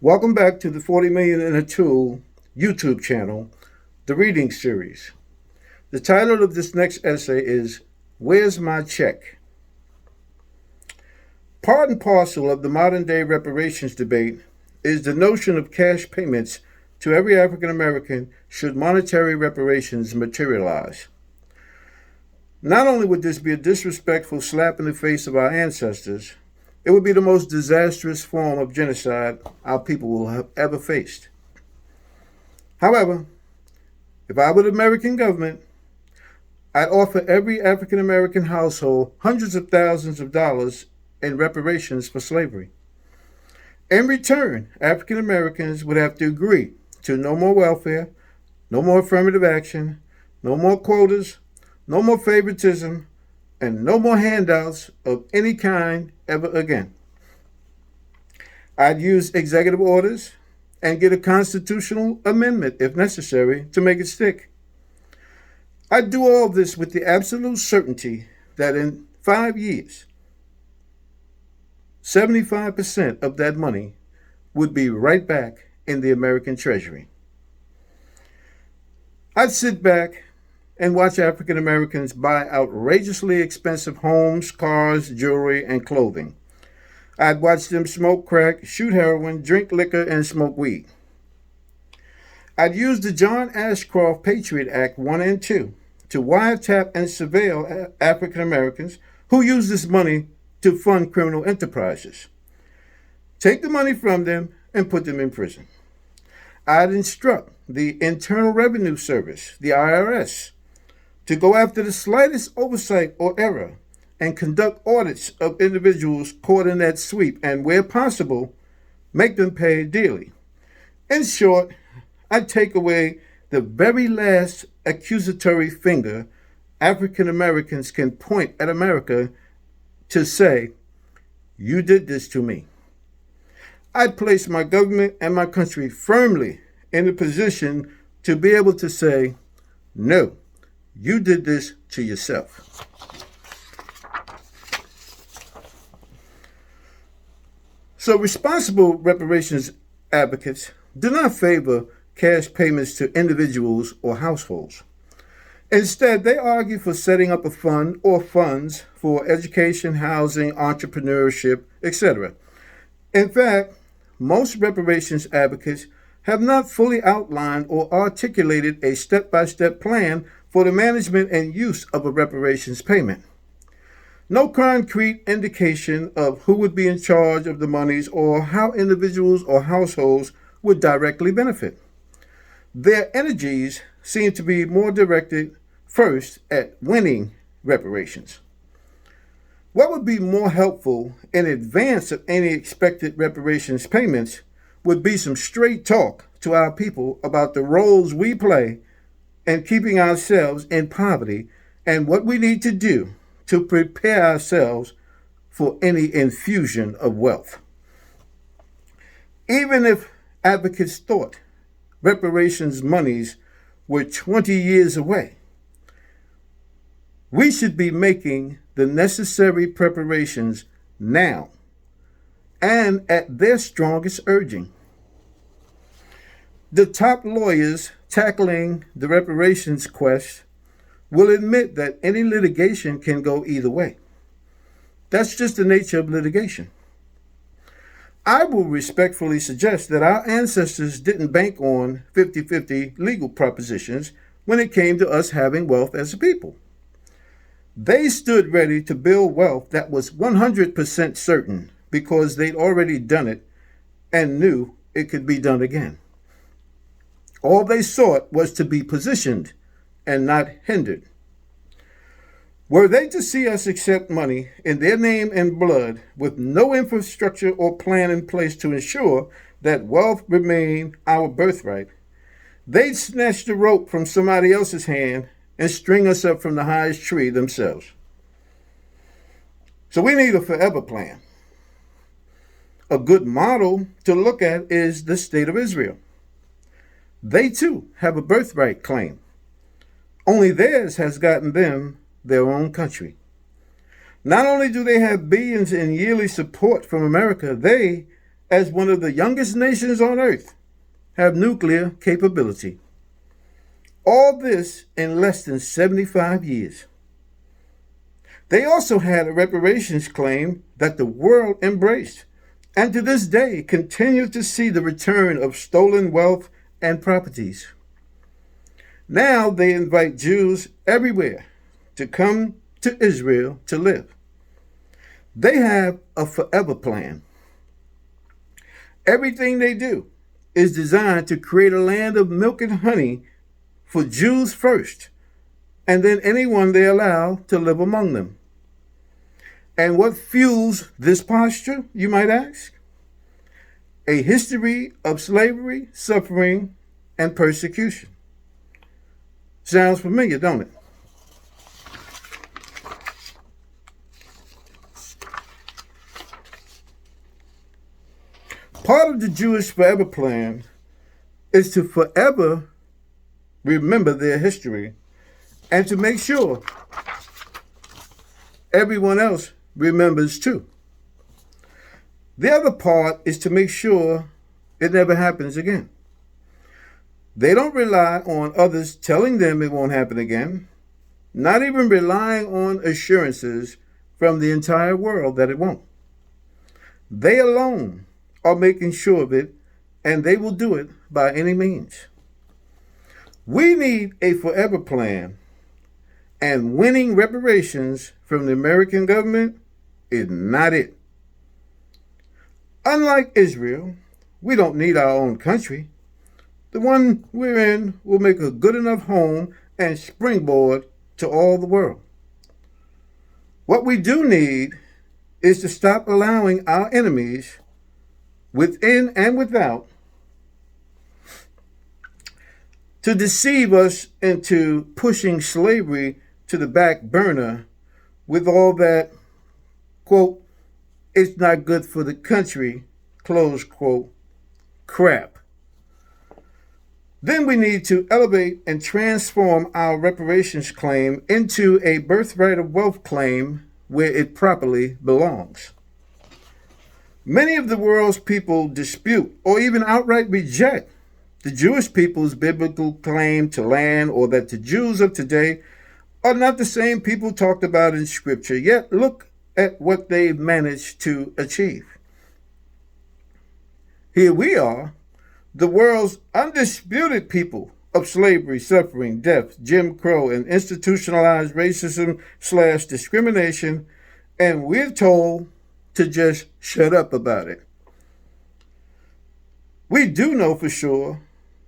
Welcome back to the 40 Million in a Tool YouTube channel, the reading series. The title of this next essay is Where's My Check? Part and parcel of the modern day reparations debate is the notion of cash payments to every African American should monetary reparations materialize. Not only would this be a disrespectful slap in the face of our ancestors, it would be the most disastrous form of genocide our people will have ever faced. However, if I were the American government, I'd offer every African American household hundreds of thousands of dollars in reparations for slavery. In return, African Americans would have to agree to no more welfare, no more affirmative action, no more quotas, no more favoritism, and no more handouts of any kind ever again. I'd use executive orders and get a constitutional amendment, if necessary, to make it stick. I'd do all this with the absolute certainty that in 5 years, 75% of that money would be right back in the American Treasury. I'd sit back and watch African Americans buy outrageously expensive homes, cars, jewelry, and clothing. I'd watch them smoke crack, shoot heroin, drink liquor, and smoke weed. I'd use the John Ashcroft Patriot Act 1 and 2 to wiretap and surveil African Americans who use this money to fund criminal enterprises. Take the money from them and put them in prison. I'd instruct the Internal Revenue Service, the IRS, to go after the slightest oversight or error and conduct audits of individuals caught in that sweep and, where possible, make them pay dearly. In short, I'd take away the very last accusatory finger African Americans can point at America to say, "You did this to me." I'd place my government and my country firmly in a position to be able to say, "No, you did this to yourself." So responsible reparations advocates do not favor cash payments to individuals or households. Instead, they argue for setting up a fund or funds for education, housing, entrepreneurship, etc. In fact, most reparations advocates have not fully outlined or articulated a step-by-step plan for the management and use of a reparations payment. No concrete indication of who would be in charge of the monies or how individuals or households would directly benefit. Their energies seem to be more directed first at winning reparations. What would be more helpful in advance of any expected reparations payments would be some straight talk to our people about the roles we play in keeping ourselves in poverty and what we need to do to prepare ourselves for any infusion of wealth. Even if advocates thought reparations monies were 20 years away, we should be making the necessary preparations now and at their strongest urging. The top lawyers tackling the reparations quest will admit that any litigation can go either way. That's just the nature of litigation. I will respectfully suggest that our ancestors didn't bank on 50-50 legal propositions when it came to us having wealth as a people. They stood ready to build wealth that was 100% certain because they'd already done it and knew it could be done again. All they sought was to be positioned and not hindered. Were they to see us accept money in their name and blood with no infrastructure or plan in place to ensure that wealth remained our birthright, they'd snatch the rope from somebody else's hand and string us up from the highest tree themselves. So we need a forever plan. A good model to look at is the state of Israel. They too have a birthright claim. Only theirs has gotten them their own country. Not only do they have billions in yearly support from America, they as one of the youngest nations on earth, have nuclear capability. All this in less than 75 years. They also had a reparations claim that the world embraced, and to this day continue to see the return of stolen wealth and properties. Now they invite Jews everywhere to come to Israel to live. They have a forever plan. Everything they do is designed to create a land of milk and honey for Jews first, and then anyone they allow to live among them. And what fuels this posture, you might ask? A history of slavery, suffering, and persecution. Sounds familiar, don't it? Part of the Jewish Forever Plan is to forever remember their history and to make sure everyone else remembers too. The other part is to make sure it never happens again. They don't rely on others telling them it won't happen again, not even relying on assurances from the entire world that it won't. They alone are making sure of it, and they will do it by any means. We need a forever plan, and winning reparations from the American government is not it. Unlike Israel, we don't need our own country. The one we're in will make a good enough home and springboard to all the world. What we do need is to stop allowing our enemies, within and without, to deceive us into pushing slavery to the back burner with all that, quote, it's not good for the country, close quote, crap. Then we need to elevate and transform our reparations claim into a birthright of wealth claim where it properly belongs. Many of the world's people dispute or even outright reject the Jewish people's biblical claim to land, or that the Jews of today are not the same people talked about in Scripture. Yet look at what they've managed to achieve. Here we are, the world's undisputed people of slavery, suffering, death, Jim Crow, and institutionalized racism / discrimination, and we're told to just shut up about it. We do know for sure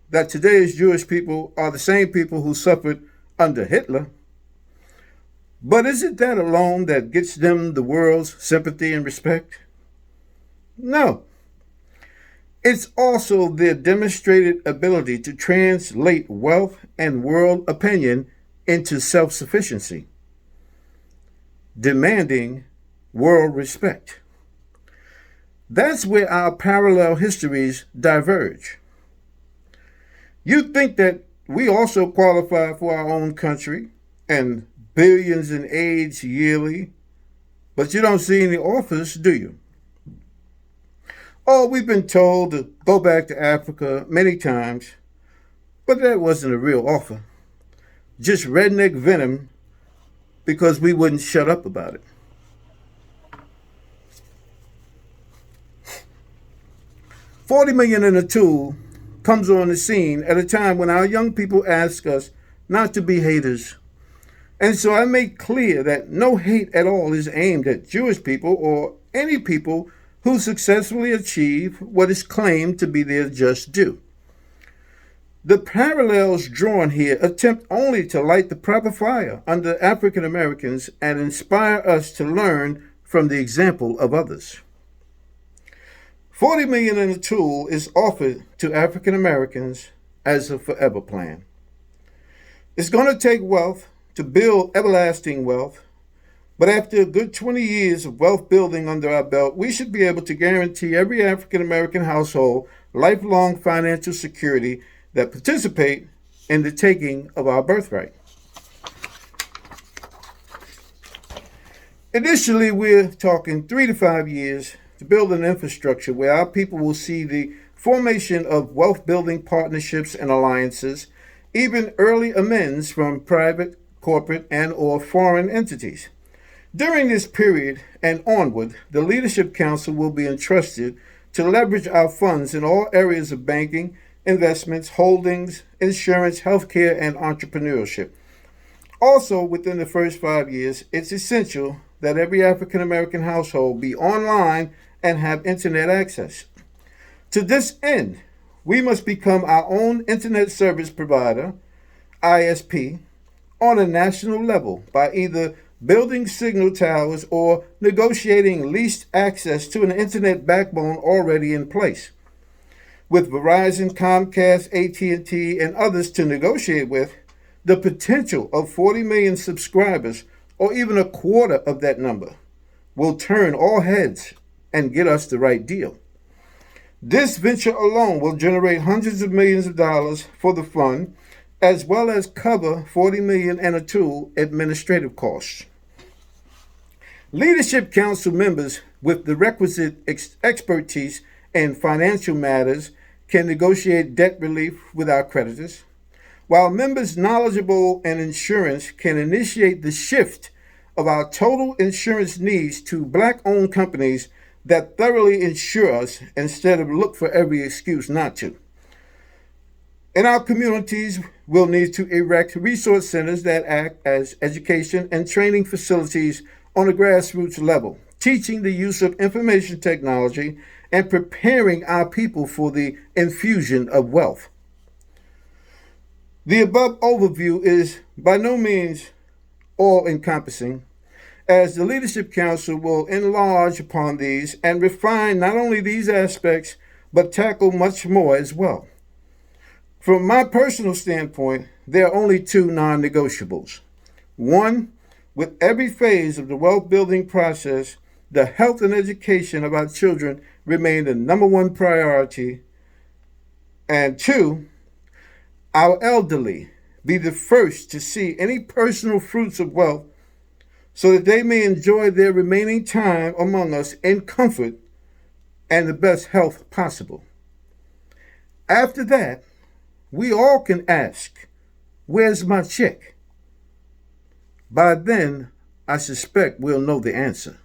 that today's Jewish people are the same people who suffered under Hitler. But is it that alone that gets them the world's sympathy and respect? No. It's also their demonstrated ability to translate wealth and world opinion into self-sufficiency, demanding world respect. That's where our parallel histories diverge. You think that we also qualify for our own country and billions in aid yearly, but you don't see any offers, do you? Oh, we've been told to go back to Africa many times, but that wasn't a real offer. Just redneck venom because we wouldn't shut up about it. $40 million in a tool comes on the scene at a time when our young people ask us not to be haters. And so I make clear that no hate at all is aimed at Jewish people or any people who successfully achieve what is claimed to be their just due. The parallels drawn here attempt only to light the proper fire under African Americans and inspire us to learn from the example of others. $40 million in a tool is offered to African Americans as a forever plan. It's going to take wealth to build everlasting wealth, but after a good 20 years of wealth building under our belt, we should be able to guarantee every African American household lifelong financial security that participate in the taking of our birthright. Initially, we're talking 3 to 5 years to build an infrastructure where our people will see the formation of wealth building partnerships and alliances, even early amends from private, corporate, and or foreign entities. During this period and onward, the Leadership Council will be entrusted to leverage our funds in all areas of banking, investments, holdings, insurance, healthcare, and entrepreneurship. Also, within the first 5 years, it's essential that every African American household be online and have internet access. To this end, we must become our own internet service provider, ISP, on a national level by either building signal towers or negotiating leased access to an internet backbone already in place. With Verizon, Comcast, AT&T, and others to negotiate with, the potential of 40 million subscribers, or even a quarter of that number, will turn all heads and get us the right deal. This venture alone will generate hundreds of millions of dollars for the fund, as well as cover 40 million and a tool administrative costs. Leadership Council members with the requisite expertise in financial matters can negotiate debt relief with our creditors, while members knowledgeable in insurance can initiate the shift of our total insurance needs to Black-owned companies that thoroughly insure us instead of look for every excuse not to. In our communities, we'll need to erect resource centers that act as education and training facilities on a grassroots level, teaching the use of information technology and preparing our people for the infusion of wealth. The above overview is by no means all-encompassing, as the Leadership Council will enlarge upon these and refine not only these aspects, but tackle much more as well. From my personal standpoint, there are only two non-negotiables. One, with every phase of the wealth building process, the health and education of our children remain the number one priority. And two, our elderly be the first to see any personal fruits of wealth so that they may enjoy their remaining time among us in comfort and the best health possible. After that, we all can ask, "Where's my check?" By then, I suspect we'll know the answer.